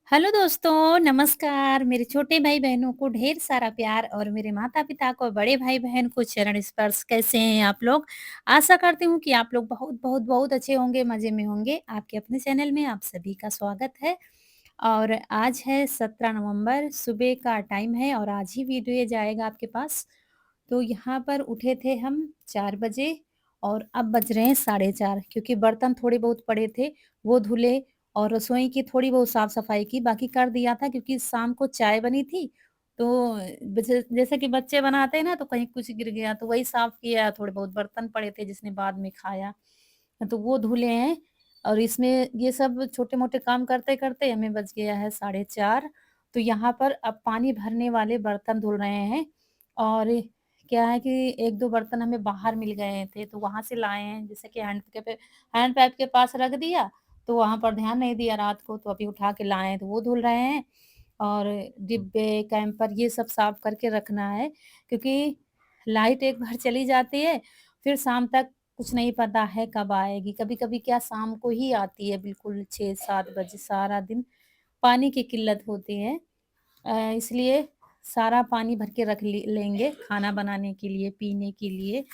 Hello दोस्तों, नमस्कार। मेरे छोटे भाई-बहनों को ढेर सारा प्यार और मेरे माता-पिता को, बड़े भाई-बहन को चरण स्पर्श। कैसे हैं आप लोग? आशा करती हूँ कि आप लोग बहुत, बहुत, बहुत अच्छे होंगे, मज़े में होंगे। आपके अपने चैनल में आप सभी का स्वागत है और आज है 17 नवंबर, सुबह का टाइम है और आज ही वीडियो ये जाएगा आपके पास। तो यहाँ पर उठे थे हम 4 बजे और अब बज रहे हैं साढ़े 4 क्योंकि बर्तन थोड़े बहुत पड़े थे, वो धुले और रसोई की थोड़ी बहुत साफ-सफाई की, बाकी कर दिया था क्योंकि शाम को चाय बनी थी, तो जैसे कि बच्चे बनाते हैं ना, तो कहीं कुछ गिर गया, तो वही साफ किया, थोड़े बहुत बर्तन पड़े थे जिसने बाद में खाया, तो वो धुले हैं और इसमें ये सब छोटे-मोटे काम करते-करते हमें बज गया है साढ़े 4। तो यहाँ पर अब पानी भरने वाले बर्तन धुल रहे हैं और क्या है कि 1-2 बर्तन हमें बाहर मिल गए थे, तो वहाँ से लाए हैं, जैसे कि हैंड पाइप के पास रख दिया, तो वहाँ पर ध्यान नहीं दिया रात को, तो अभी उठा के लाए हैं, तो वो धुल रहे हैं और डिब्बे, कैंपर ये सब साफ करके रखना है, क्योंकि लाइट एक बार चली जाती है, फिर शाम तक कुछ नहीं पता है कब आएगी। कभी-कभी क्या शाम को ही आती है बिल्कुल 6-7 बजे, सारा दिन पानी की किल्लत होती है। इसलिए सारा पानी भर के रख लेंगे खाना बनाने के लिए, पीने के लिए।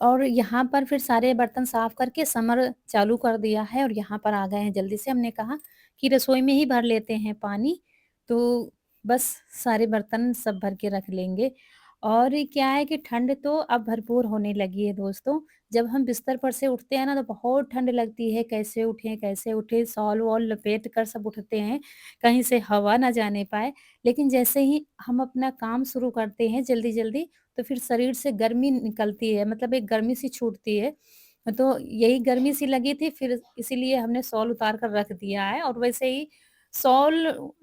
और यहाँ पर फिर सारे बर्तन साफ करके समर चालू कर दिया है और यहाँ पर आ गए हैं जल्दी से। हमने कहा कि रसोई में ही भर लेते हैं पानी, तो बस सारे बर्तन सब भर के रख लेंगे। और क्या है कि ठंड तो अब भरपूर होने लगी है दोस्तों। जब हम बिस्तर पर से उठते हैं ना, तो बहुत ठंड लगती है, कैसे उठें कैसे उठें? शॉल-वॉल लपेट कर सब उठते हैं, कहीं से हवा ना जाने पाए। लेकिन जैसे ही हम अपना काम शुरू करते हैं जल्दी-जल्दी, तो फिर शरीर से गर्मी निकलती है, मतलब एक गर्मी सी छूटती है। तो यही गर्मी सी लगी थी, फिर इसीलिए हमने शॉल उतार कर रख दिया है और वैसे ही शॉल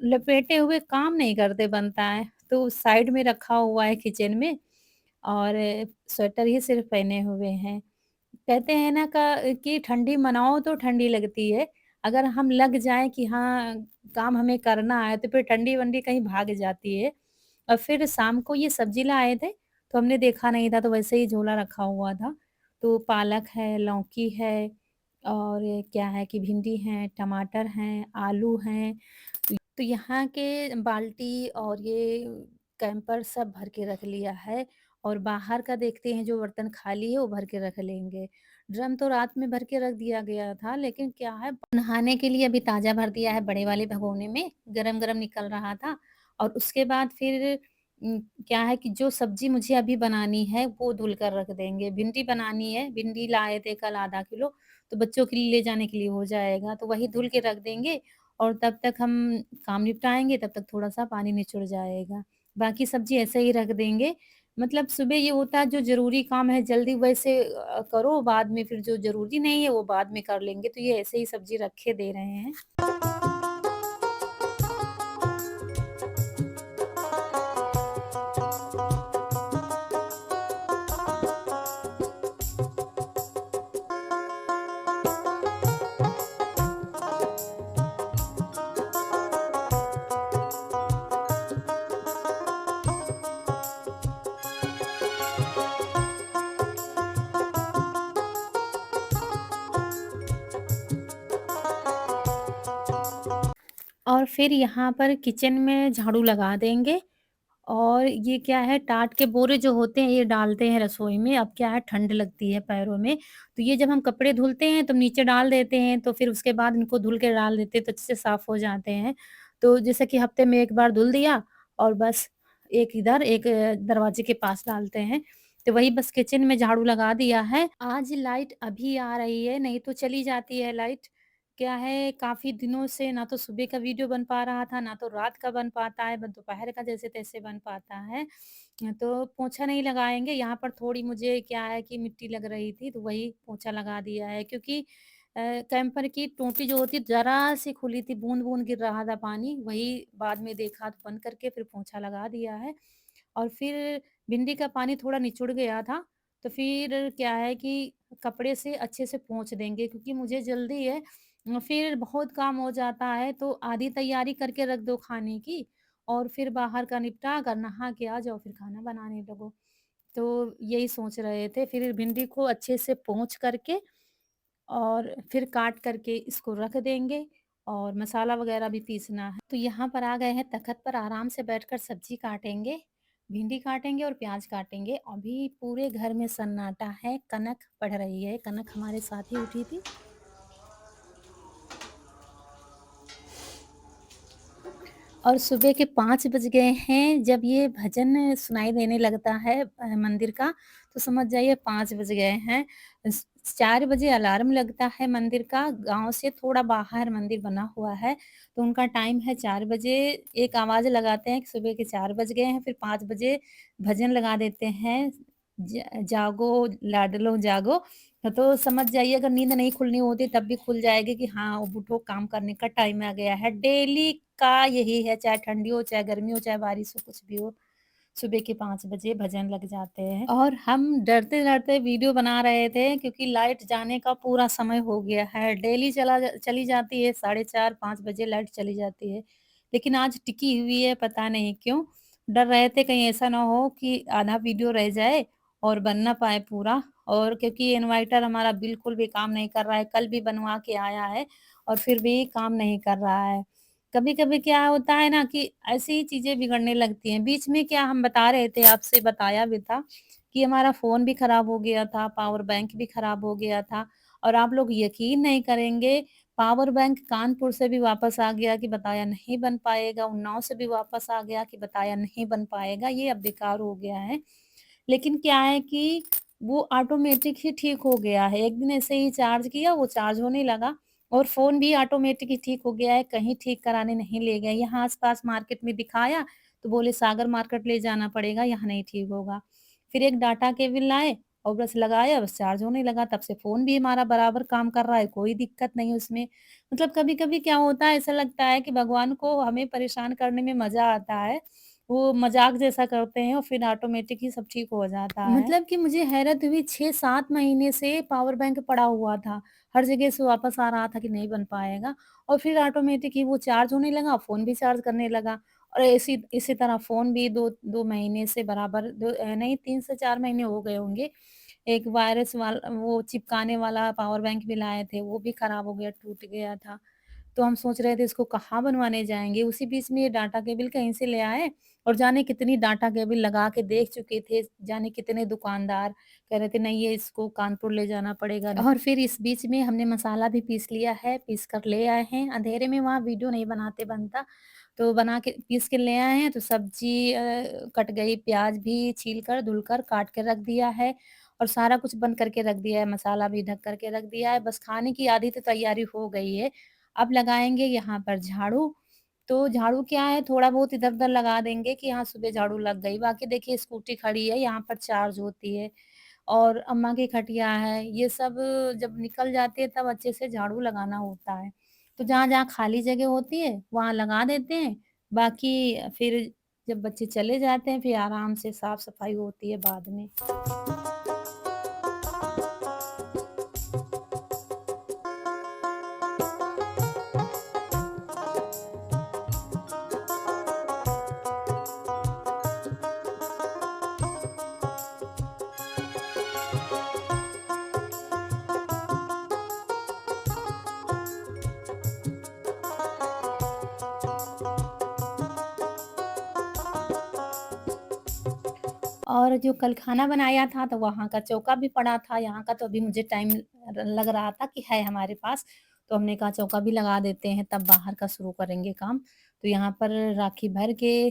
लपेटे हुए काम नहीं करते बनता है, तो साइड में रखा हुआ है किचन में और स्वेटर ही सिर्फ़ पहने हुए हैं। कहते हैं ना कि ठंडी मनाओ तो ठंडी लगती है। अगर हम लग जाएँ कि हाँ, काम हमें करना है, तो फिर ठंडी-वंडी कहीं भाग जाती है। और फिर शाम को ये सब्ज़ी लाए थे, तो हमने देखा नहीं था, तो वैसे ही झोला रखा हुआ था। तो पालक है, लौकी है और ये क्या है कि भिंडी है, टमाटर हैं, आलू हैं। तो यहाँ के बाल्टी और ये कैंपर सब भर के रख लिया है और बाहर का देखते हैं जो बर्तन खाली है वो भर के रख लेंगे। ड्रम तो रात में भर के रख दिया गया था, लेकिन क्या है नहाने के लिए अभी ताज़ा भर दिया है बड़े वाले भगोने में, गरम-गरम निकल रहा था और उसके बाद फिर क्या है कि जो सब्ज़ी मुझे अभी बनानी है वो धुल कर रख देंगे। भिंडी बनानी है, भिंडी लाए थे कल आधा किलो, तो बच्चों के लिए ले जाने के लिए हो जाएगा, तो वही धुल के रख देंगे और तब तक हम काम निपटाएँगे, तब तक थोड़ा-सा पानी निचुड़ जाएगा। बाकी सब्ज़ी ऐसे ही रख देंगे। मतलब सुबह ये होता है जो ज़रूरी काम है जल्दी वैसे करो, बाद में फिर जो ज़रूरी नहीं है वो बाद में कर लेंगे, तो ये ऐसे ही सब्ज़ी रखे दे रहे हैं। और फिर यहाँ पर किचन में झाड़ू लगा देंगे और ये क्या है टाट के बोरे जो होते हैं ये डालते हैं रसोई में। अब क्या है ठंड लगती है पैरों में, तो ये जब हम कपड़े धुलते हैं तो नीचे डाल देते हैं, तो फिर उसके बाद इनको धुल के डाल देते हैं तो अच्छे से साफ हो जाते हैं। तो जैसे कि हफ्ते में 1 बार धुल दिया और बस एक इधर एक दरवाजे के पास डालते हैं। तो वही बस किचन में झाड़ू लगा दिया है। आज लाइट अभी आ रही है, नहीं तो चली जाती है लाइट। क्या है काफ़ी दिनों से ना तो सुबह का वीडियो बन पा रहा था, ना तो रात का बन पाता है, बस दोपहर का जैसे-तैसे बन पाता है। तो पोंछा नहीं लगाएँगे, यहाँ पर थोड़ी मुझे क्या है कि मिट्टी लग रही थी, तो वही पोंछा लगा दिया है क्योंकि कैंपर की टोंटी जो होती है ज़रा-सी खुली थी, बूँद-बूँद गिर रहा था पानी, वही बाद में देखा तो बंद करके फिर पोंछा लगा दिया है। और फिर भिंडी का पानी थोड़ा निचुड़ गया था, तो फिर क्या है कि कपड़े से अच्छे से पोंछ देंगे क्योंकि मुझे जल्दी है। फिर बहुत काम हो जाता है तो आधी तैयारी करके रख दो खाने की और फिर बाहर का निपटा कर नहा के आ जाओ, फिर खाना बनाने लगो। तो यही सोच रहे थे, फिर भिंडी को अच्छे से पोंछ करके और फिर काट करके इसको रख देंगे और मसाला वगैरह भी पीसना है। तो यहाँ पर आ गए हैं तख़्त पर आराम से बैठकर सब्ज़ी काटेंगे, भिंडी काटेंगे और प्याज़ काटेंगे। अभी पूरे घर में सन्नाटा है, कनक पढ़ रही है, कनक हमारे साथ ही उठी थी। और सुबह के 5 बज गए हैं, जब ये भजन सुनाई देने लगता है मंदिर का, तो समझ जाइए 5 बज गए हैं। 4 बजे अलार्म लगता है मंदिर का, गाँव से थोड़ा बाहर मंदिर बना हुआ है, तो उनका टाइम है 4 बजे। एक आवाज़ लगाते हैं कि सुबह के 4 बज गए हैं, फिर 5 बजे भजन लगा देते हैं, जागो लाडलो जागो। तो समझ जाइए अगर नींद नहीं खुलनी होती तब भी खुल जाएगी कि हाँ, अब उठो काम करने का टाइम आ गया है। डेली का यही है, चाहे ठंडी हो, चाहे गर्मी हो, चाहे बारिश हो, कुछ भी हो, सुबह के 5 बजे भजन लग जाते हैं। और हम डरते-डरते वीडियो बना रहे थे क्योंकि लाइट जाने का पूरा समय हो गया है। डेली चली जाती है, साढ़े 4-5 बजे लाइट चली जाती है। लेकिन आज टिकी हुई है, पता नहीं क्यों? डर रहे थे कहीं ऐसा ना हो कि आधा वीडियो रह जाए और बन ना पाए पूरा। और क्योंकि इन्वर्टर हमारा बिल्कुल भी काम नहीं कर रहा है, कल भी बनवा के आया है और फिर भी काम नहीं कर रहा है। कभी-कभी क्या होता है ना कि ऐसी ही चीज़ें बिगड़ने लगती हैं। बीच में क्या हम बता रहे थे, आपसे बताया भी था कि हमारा फ़ोन भी खराब हो गया था, पावर बैंक भी खराब हो गया था और आप लोग यकीन नहीं करेंगे, पावर बैंक कानपुर से भी वापस आ गया कि बताया नहीं बन पाएगा, उन्नाव से भी वापस आ गया कि बताया नहीं बन पाएगा, ये अब बेकार हो गया है। लेकिन क्या है कि वो ऑटोमेटिक ही ठीक हो गया है। एक दिन ऐसे ही चार्ज किया, वो चार्ज होने लगा और फ़ोन भी ऑटोमेटिक ही ठीक हो गया है, कहीं ठीक कराने नहीं ले गए। यहाँ आस-पास मार्केट में दिखाया, तो बोले सागर मार्केट ले जाना पड़ेगा, यहाँ नहीं ठीक होगा। फिर एक डाटा केबल लाए और बस लगाया, बस चार्ज होने लगा, तब से फ़ोन भी हमारा बराबर काम कर रहा है, कोई दिक्कत नहीं उसमें। मतलब कभी-कभी क्या होता है, ऐसा लगता है कि भगवान को हमें परेशान करने में मज़ा आता है। वो मज़ाक जैसा करते हैं और फिर ऑटोमेटिक ही सब ठीक हो जाता है। मतलब कि मुझे हैरत हुई, 6-7 महीने से पावर बैंक पड़ा हुआ था। हर जगह से वापस आ रहा था कि नहीं बन पाएगा और फिर ऑटोमेटिक ही वो चार्ज होने लगा, फ़ोन भी चार्ज करने लगा और इसी इसी तरह फ़ोन भी 2 महीने से बराबर नहीं 3 से 4 महीने हो गए होंगे। एक वायरस वो चिपकाने वाला पावर बैंक भी लाए थे, वो भी खराब हो गया, टूट गया था। तो हम सोच रहे थे इसको कहाँ बनवाने जाएँगे, उसी बीच में ये डाटा केबल कहीं से ले आए और जाने कितनी डाटा केबल लगा के देख चुके थे, जाने कितने दुकानदार कह रहे थे नहीं ये इसको कानपुर ले जाना पड़ेगा। और फिर इस बीच में हमने मसाला भी पीस लिया है, पीस कर ले आए हैं। अंधेरे में वहाँ वीडियो नहीं बनाते बनता, तो बना के पीस के ले आए हैं, तो सब्ज़ी कट गई, प्याज़ भी छील कर, धुल कर, काट के रख दिया है और सारा कुछ बंद करके रख दिया है, मसाला भी ढक कर के रख दिया है, बस खाने की आधी तो तैयारी हो गई है। अब लगाएँगे यहाँ पर झाड़ू, तो झाड़ू क्या है थोड़ा बहुत इधर-उधर लगा देंगे कि हाँ, सुबह झाड़ू लग गई। बाकी देखिए स्कूटी खड़ी है, यहाँ पर चार्ज होती है और अम्मा की खटिया है, ये सब जब निकल जाती है तब अच्छे से झाड़ू लगाना होता है। तो जहाँ-जहाँ खाली जगह होती है, वहाँ लगा देते हैं, बाकी फिर जब बच्चे चले जाते हैं, फिर आराम से साफ-सफाई होती है बाद में। और जो कल खाना बनाया था, तो वहाँ का चौका भी पड़ा था, यहाँ का तो अभी मुझे टाइम लग रहा था कि है हमारे पास, तो हमने कहा चौका भी लगा देते हैं, तब बाहर का शुरू करेंगे काम। तो यहाँ पर राखी भर के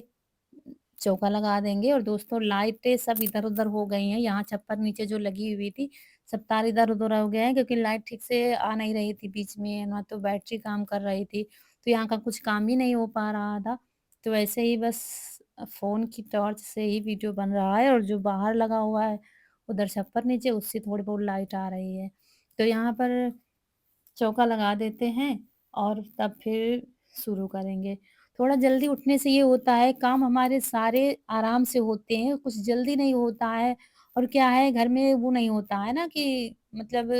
चौका लगा देंगे और दोस्तों लाइटें सब इधर-उधर हो गई हैं, यहाँ छप्पर नीचे जो लगी हुई थी, सब तार इधर-उधर हो गए हैं क्योंकि लाइट ठीक से आ नहीं रही थी बीच में, ना तो बैटरी काम कर रही थी, तो यहाँ का कुछ काम ही नहीं हो पा रहा था। तो ऐसे ही बस फ़ोन की टॉर्च से ही वीडियो बन रहा है और जो बाहर लगा हुआ है, उधर छप्पर नीचे उससे थोड़ी बहुत लाइट आ रही है। तो यहाँ पर चौका लगा देते हैं और तब फिर शुरू करेंगे। थोड़ा जल्दी उठने से ये होता है काम हमारे सारे आराम से होते हैं, कुछ जल्दी नहीं होता है और क्या है घर में वो नहीं होता है ना कि मतलब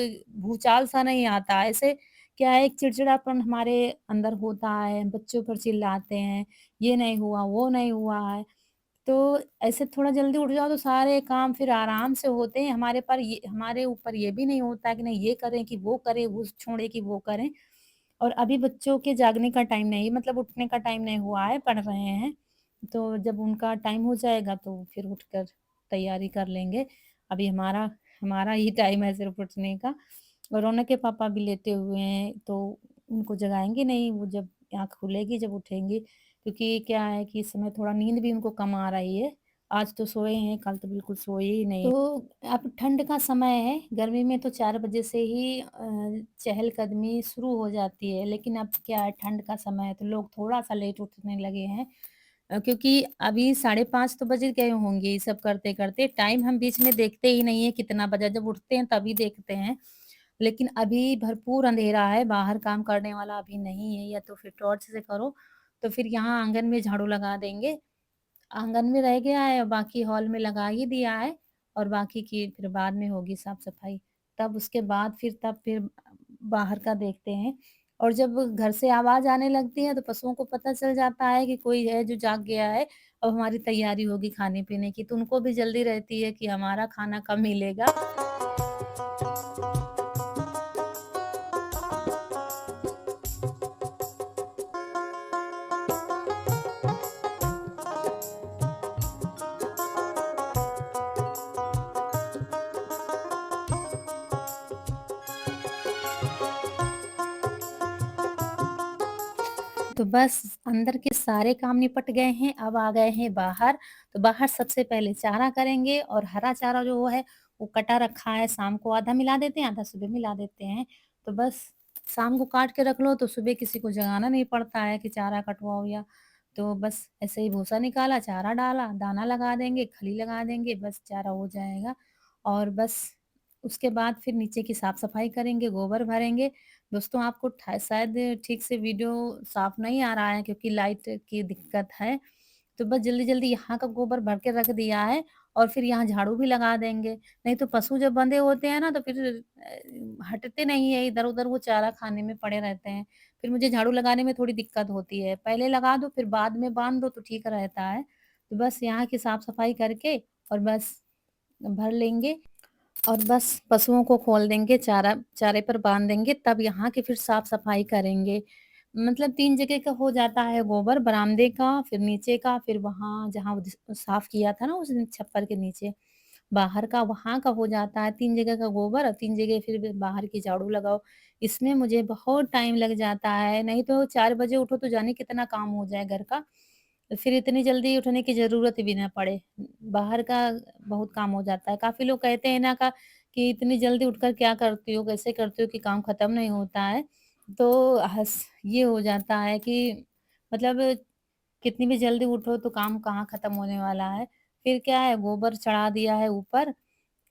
भूचाल-सा नहीं आता है। ऐसे क्या है एक चिड़चिड़ापन हमारे अंदर होता है, बच्चों पर चिल्लाते हैं, ये नहीं हुआ, वो नहीं हुआ है। तो ऐसे थोड़ा जल्दी उठ जाओ तो सारे काम फिर आराम से होते हैं। हमारे ऊपर ये भी नहीं होता है कि नहीं ये करें कि वो करें, वो छोड़ें कि वो करें। और अभी बच्चों के जागने का टाइम नहीं मतलब उठने का टाइम नहीं हुआ है, पढ़ रहे हैं। तो जब उनका टाइम हो जाएगा तो फिर उठकर तैयारी कर लेंगे। अभी हमारा हमारा ही टाइम है सिर्फ़ उठने का। और रौनक के पापा भी लेटे हुए हैं, तो उनको जगाएँगे नहीं, वो जब आँख खुलेगी जब उठेंगे। क्योंकि क्या है कि इस समय थोड़ा नींद भी उनको कम आ रही है। आज तो सोए हैं, कल तो बिल्कुल सोए ही नहीं। तो अब ठंड का समय है, गर्मी में तो 4 बजे से ही चहलकदमी शुरू हो जाती है, लेकिन अब क्या है ठंड का समय है तो लोग थोड़ा-सा लेट उठने लगे हैं। क्योंकि अभी 5:30 तो बज गए होंगे ये सब करते-करते, टाइम हम बीच में देखते ही नहीं है कितना बजा, जब उठते हैं तभी देखते हैं। लेकिन अभी भरपूर अंधेरा है, बाहर काम करने वाला अभी नहीं है या तो फिर टॉर्च से करो, तो फिर यहाँ आँगन में झाड़ू लगा देंगे। आँगन में रह गया है और बाकी हॉल में लगा ही दिया है और बाकी की फिर बाद में होगी साफ-सफाई। तब उसके बाद फिर बाहर का देखते हैं और जब घर से आवाज़ आने लगती है तो पशुओं को पता चल जाता है कि कोई है जो जाग गया है, अब हमारी तैयारी होगी खाने-पीने की, तो उनको भी जल्दी रहती है कि हमारा खाना कब मिलेगा। तो बस अंदर के सारे काम निपट गए हैं, अब आ गए हैं बाहर। तो बाहर सबसे पहले चारा करेंगे और हरा चारा जो वो है, वो कटा रखा है, शाम को आधा मिला देते हैं, आधा सुबह मिला देते हैं। तो बस शाम को काट के रख लो तो सुबह किसी को जगाना नहीं पड़ता है कि चारा कटवाओ या तो बस ऐसे ही भूसा निकाला, चारा डाला, दाना लगा देंगे, खली लगा देंगे, बस चारा हो जाएगा। और बस उसके बाद फिर नीचे की साफ-सफाई करेंगे, गोबर भरेंगे। दोस्तों आपको शायद ठीक से वीडियो साफ नहीं आ रहा है क्योंकि लाइट की दिक्कत है। तो बस जल्दी-जल्दी यहाँ का गोबर भर के रख दिया है और फिर यहाँ झाड़ू भी लगा देंगे। नहीं तो पशु जब बंधे होते हैं ना तो फिर हटते नहीं है इधर-उधर वो चारा खाने में पड़े रहते हैं। फिर मुझे झाड़ू लगाने में थोड़ी दिक्कत होती है। पहले लगा दो फिर बाद में बाँध दो तो ठीक रहता है। तो बस यहाँ की साफ-सफाई करके और बस भर लेंगे और बस पशुओं को खोल देंगे, चारे पर बाँध देंगे, तब यहाँ की फिर साफ-सफाई करेंगे। मतलब 3 जगह का हो जाता है गोबर, बरामदे का, फिर नीचे का, फिर वहाँ जहाँ साफ किया था ना उस दिन छप्पर के नीचे, बाहर का, वहाँ का हो जाता है। 3 जगह का गोबर और 3 जगह फिर भी बाहर की झाड़ू लगाओ। इसमें मुझे बहुत टाइम लग जाता है, नहीं तो 4 बजे उठो तो जाने कितना काम हो जाए घर का। फिर इतनी जल्दी उठने की ज़रूरत भी ना पड़े। बाहर का बहुत काम हो जाता है। काफ़ी लोग कहते हैं ना कि इतनी जल्दी उठकर क्या करती हो, कैसे करती हो कि काम खत्म नहीं होता है। तो ये हो जाता है कि मतलब कितनी भी जल्दी उठो तो काम कहाँ खत्म होने वाला है। फिर क्या है गोबर चढ़ा दिया है ऊपर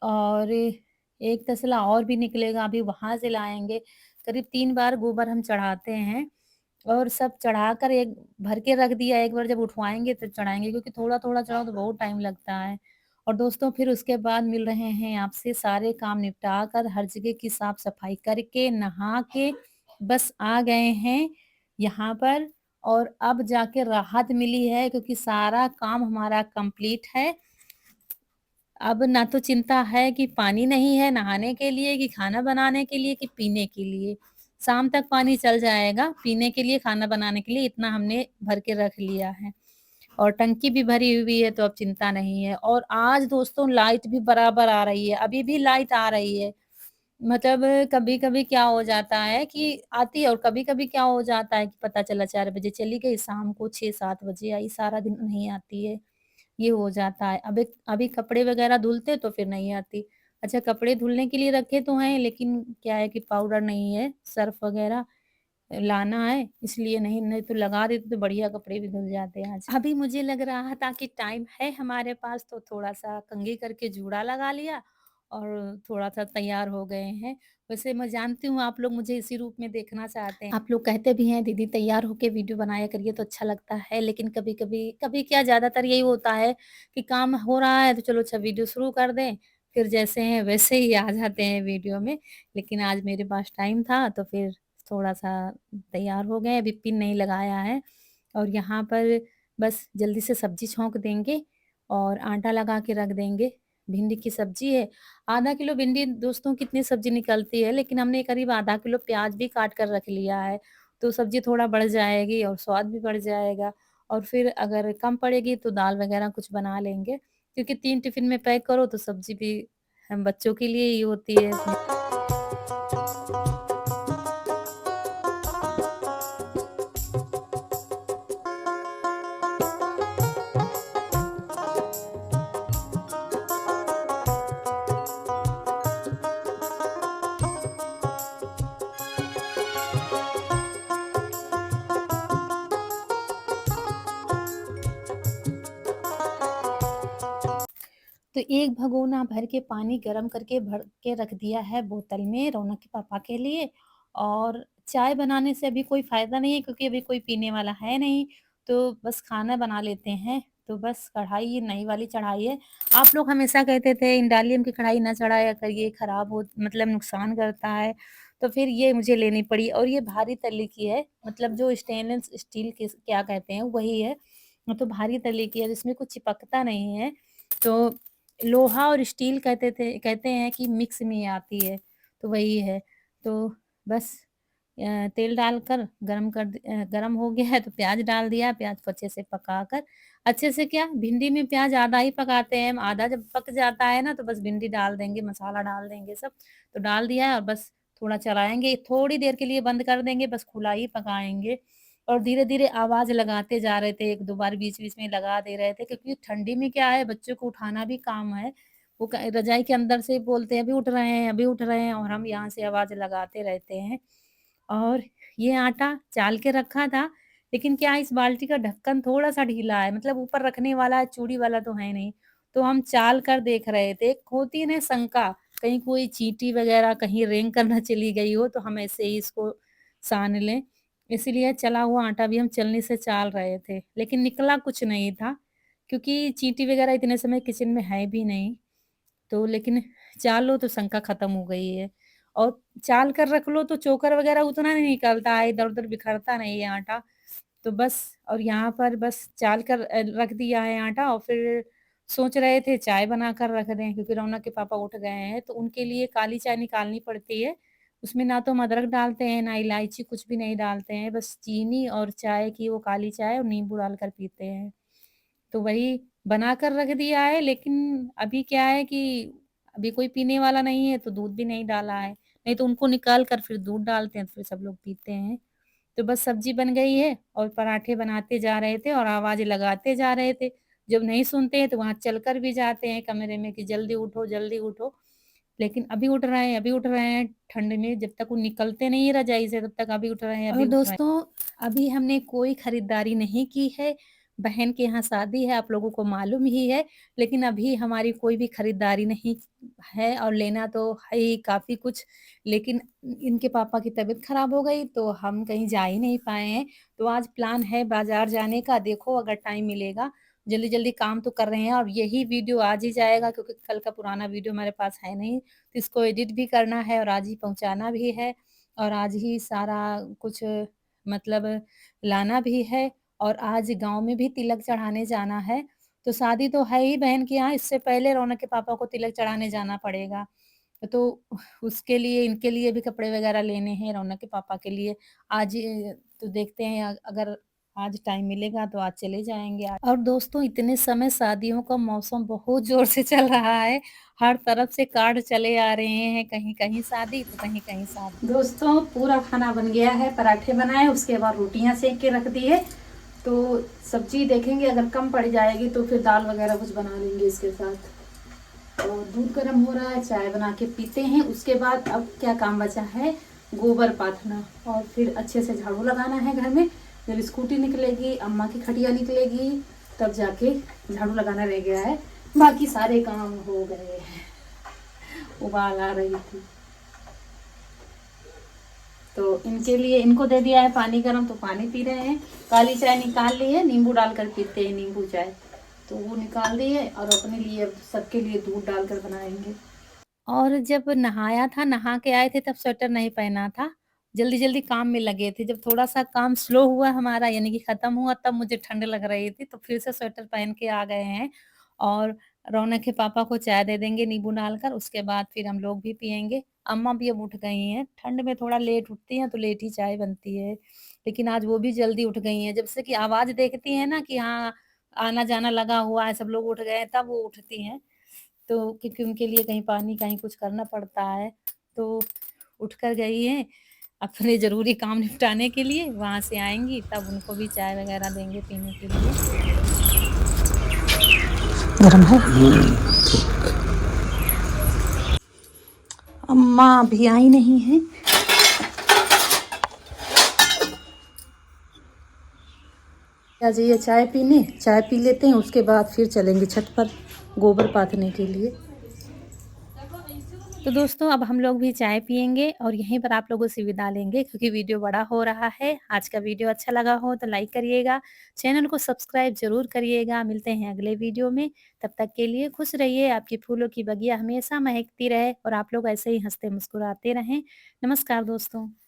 और एक तसला और भी निकलेगा, अभी वहाँ से लाएँगे। करीब 3 बार गोबर हम चढ़ाते हैं और सब चढ़ाकर एक भर के रख दिया, एक बार जब उठवाएँगे तब चढ़ाएँगे क्योंकि थोड़ा-थोड़ा चढ़ाओ तो बहुत टाइम लगता है। और दोस्तों फिर उसके बाद मिल रहे हैं आपसे सारे काम निपटा कर, हर जगह की साफ-सफाई करके, नहा के बस आ गए हैं यहाँ पर और अब जाके राहत मिली है क्योंकि सारा काम हमारा कंप्लीट है। अब ना तो चिंता है कि पानी नहीं है नहाने के लिए, कि खाना बनाने के लिए, कि पीने के लिए। शाम तक पानी चल जाएगा, पीने के लिए, खाना बनाने के लिए इतना हमने भर के रख लिया है। और टंकी भी भरी हुई है तो अब चिंता नहीं है। और आज दोस्तों लाइट भी बराबर आ रही है, अभी भी लाइट आ रही है। मतलब कभी-कभी क्या हो जाता है कि आती है और कभी-कभी क्या हो जाता है कि पता चला 4 बजे चली गई, शाम को 6-7 बजे आई, सारा दिन नहीं आती है। ये हो जाता है। अभी अभी कपड़े वगैरह धुलते तो फिर नहीं आती। अच्छा कपड़े धुलने के लिए रखे तो हैं लेकिन क्या है कि पाउडर नहीं है, सर्फ़ वगैरह लाना है इसलिए नहीं तो लगा देते तो बढ़िया कपड़े भी धुल जाते आज। अभी मुझे लग रहा था कि टाइम है हमारे पास तो थोड़ा-सा कंघी करके जूड़ा लगा लिया और थोड़ा-सा तैयार हो गए हैं। वैसे मैं जानती हूँ आप लोग मुझे इसी रूप में देखना चाहते हैं। आप लोग कहते भी हैं दीदी तैयार होके वीडियो बनाया करिए तो अच्छा लगता है लेकिन कभी-कभी कभी क्या ज़्यादातर यही होता है कि काम हो रहा है तो चलो अच्छा वीडियो शुरू कर दें फिर जैसे हैं वैसे ही आ जाते हैं वीडियो में। लेकिन आज मेरे पास टाइम था तो फिर थोड़ा-सा तैयार हो गए, अभी पिन नहीं लगाया है। और यहाँ पर बस जल्दी से सब्ज़ी छौंक देंगे और आटा लगा के रख देंगे। भिंडी की सब्ज़ी है, आधा किलो भिंडी दोस्तों कितनी सब्ज़ी निकलती है, लेकिन हमने करीब आधा किलो प्याज़ भी काट कर रख लिया है, तो सब्ज़ी थोड़ा बढ़ जाएगी और स्वाद भी बढ़ जाएगा। और फिर अगर कम पड़ेगी तो दाल वग़ैरह कुछ बना लेंगे, क्योंकि 3 टिफ़िन में पैक करो तो सब्ज़ी भी हम बच्चों के लिए ही होती है। तो एक भगोना भर के पानी गरम करके भर के रख दिया है बोतल में रौनक के पापा के लिए। और चाय बनाने से अभी कोई फ़ायदा नहीं है, क्योंकि अभी कोई पीने वाला है नहीं, तो बस खाना बना लेते हैं। तो बस कढ़ाई ये नई वाली चढ़ाई है। आप लोग हमेशा कहते थे इंडालियम की कढ़ाई ना चढ़ाया करिए, खराब हो मतलब नुकसान करता है। तो फिर ये मुझे लेनी पड़ी और ये भारी तले की है, मतलब जो स्टेनलेस स्टील की क्या कहते हैं वही है। तो भारी तले की है, जिसमें कुछ चिपकता नहीं है। तो लोहा और स्टील कहते हैं कि मिक्स में आती है, तो वही है। तो बस तेल डालकर गरम हो गया है तो प्याज़ डाल दिया, प्याज़ को अच्छे से पकाकर अच्छे से क्या भिंडी में प्याज़ आधा ही पकाते हैं हम, आधा जब पक जाता है ना तो बस भिंडी डाल देंगे, मसाला डाल देंगे सब। तो डाल दिया है और बस थोड़ा चलाएँगे, थोड़ी देर के लिए बंद कर देंगे, बस खुला ही पकाएँगे। और धीरे-धीरे आवाज़ लगाते जा रहे थे, 1-2 बार बीच-बीच में लगा दे रहे थे, क्योंकि ठंडी में क्या है बच्चों को उठाना भी काम है। वो क रज़ाई के अंदर से बोलते हैं, "अभी उठ रहे हैं, अभी उठ रहे हैं" और हम यहाँ से आवाज़ लगाते रहते हैं। और ये आटा चाल के रखा था, लेकिन क्या है इस बाल्टी का ढक्कन थोड़ा-सा ढीला है, मतलब ऊपर रखने वाला है, चूड़ी वाला तो है नहीं। तो हम चाल कर देख रहे थे, एक होती है ना शंका, कहीं कोई चींटी वग़ैरह कहीं रेंग कर ना चली गई हो, तो हम ऐसे ही इसको सान लें। इसीलिए चला हुआ आटा भी हम छलनी से चाल रहे थे, लेकिन निकला कुछ नहीं था, क्योंकि चींटी वग़ैरह इतने समय किचन में है भी नहीं। तो लेकिन चाल लो तो शंका खत्म हो गई है। और चाल कर रख लो तो चोकर वग़ैरह उतना नहीं निकलता है, इधर-उधर बिखरता नहीं है आटा। तो बस और यहाँ पर बस चाल कर रख दिया है आटा और फिर सोच रहे थे चाय बनाकर रख दें, क्योंकि रौनक के पापा उठ गए हैं, तो उनके लिए काली चाय निकालनी पड़ती है। उसमें ना तो हम अदरक डालते हैं, ना इलायची, कुछ भी नहीं डालते हैं, बस चीनी और चाय की वो काली चाय और नींबू डालकर पीते हैं। तो वही बनाकर रख दिया है, लेकिन अभी क्या है कि अभी कोई पीने वाला नहीं है तो दूध भी नहीं डाला है, नहीं तो उनको निकाल कर फिर दूध डालते हैं तो फिर सब लोग पीते हैं। तो बस सब्ज़ी बन गई है और पराठे बनाते जा रहे थे और आवाज़ लगाते जा रहे थे। जब नहीं सुनते हैं तो वहाँ चलकर भी जाते हैं कमरे में कि जल्दी उठो, जल्दी उठो। लेकिन अभी उठ रहे हैं, अभी उठ रहे हैं, ठंड में जब तक वो निकलते नहीं है रज़ाई से तब तक अभी उठ रहे हैं, और अभी उठ रहे हैं। दोस्तों अभी हमने कोई खरीदारी नहीं की है, बहन के यहाँ शादी है, आप लोगों को मालूम ही है, लेकिन अभी हमारी कोई भी खरीदारी नहीं है और लेना तो है ही काफ़ी कुछ, लेकिन इनके पापा की तबीयत खराब हो गई तो हम कहीं जा ही नहीं पाए हैं। तो आज प्लान है बाज़ार जाने का, देखो अगर टाइम मिलेगा, जल्दी-जल्दी काम तो कर रहे हैं और यही वीडियो आज ही जाएगा, क्योंकि कल का पुराना वीडियो हमारे पास है नहीं, तो इसको एडिट भी करना है और आज ही पहुँचाना भी है और आज ही सारा कुछ मतलब लाना भी है और आज गाँव में भी तिलक चढ़ाने जाना है। तो शादी तो है ही बहन के यहाँ, इससे पहले रौनक के पापा को तिलक चढ़ाने जाना पड़ेगा। तो उसके लिए इनके लिए भी कपड़े वग़ैरह लेने हैं, रौनक के पापा के लिए। आज तो देखते हैं अगर आज टाइम मिलेगा तो आज चले जाएँगे। और दोस्तों इतने समय शादियों का मौसम बहुत ज़ोर से चल रहा है, हर तरफ से कार्ड चले आ रहे हैं, कहीं-कहीं शादी तो कहीं-कहीं शादी। दोस्तों पूरा खाना बन गया है, पराठे बनाए, उसके बाद रोटियाँ सेंक के रख दी है। तो सब्ज़ी देखेंगे अगर कम पड़ जाएगी तो फिर दाल वग़ैरह कुछ बना लेंगे इसके साथ। और दूध गर्म हो रहा है, चाय बना के पीते हैं। उसके बाद अब क्या काम बचा है, गोबर पाथना और फिर अच्छे से झाड़ू लगाना है घर में। जब स्कूटी निकलेगी, अम्मा की खटिया निकलेगी, तब जाके झाड़ू लगाना रह गया है, बाकी सारे काम हो गए हैं। उबाल आ रही थी तो इनके लिए इनको दे दिया है पानी गर्म, तो पानी पी रहे हैं। काली चाय निकाल ली है, नींबू डालकर पीते हैं, नींबू चाय। तो वो निकाल दिए और अपने लिए अब सबके लिए दूध डालकर बनाएँगे। और जब नहाया था, नहा के आए थे तब स्वेटर नहीं पहना था। जल्दी-जल्दी काम में लगे थे। जब थोड़ा-सा काम स्लो हुआ हमारा यानी कि खत्म हुआ तब मुझे ठंड लग रही थी, तो फिर से स्वेटर पहन के आ गए हैं और रौनक के पापा को चाय दे देंगे नींबू डालकर, उसके बाद फिर हम लोग भी पिएँगे। अम्मा भी अब उठ गई हैं। ठंड में थोड़ा लेट उठती हैं तो लेट ही चाय बनती है। लेकिन आज वो भी जल्दी उठ गई हैं। जब से कि आवाज़ देखती हैं ना कि हाँ, आना-जाना लगा हुआ है, सब लोग उठ गए हैं, तब वो उठती हैं। तो क्योंकि उनके लिए कहीं पानी, कहीं कुछ करना पड़ता है, तो उठकर गई हैं, अपने ज़रूरी काम निपटाने के लिए, वहाँ से आएँगी तब उनको भी चाय वग़ैरह देंगे पीने के लिए। गरम है? अम्मा अभी आई नहीं हैं। आ जाइए चाय पीने, चाय पी लेते हैं, उसके बाद फिर चलेंगे छत पर गोबर पाथने के लिए। तो दोस्तों अब हम लोग भी चाय पिएँगे और यहीं पर आप लोगों से विदा लेंगे क्योंकि वीडियो बड़ा हो रहा है। आज का वीडियो अच्छा लगा हो तो लाइक करिएगा, चैनल को सब्सक्राइब ज़रूर करिएगा। मिलते हैं अगले वीडियो में, तब तक के लिए खुश रहिए, आपकी फूलों की बगिया हमेशा महकती रहे और आप लोग ऐसे ही हँसते मुस्कुराते रहें। नमस्कार दोस्तों।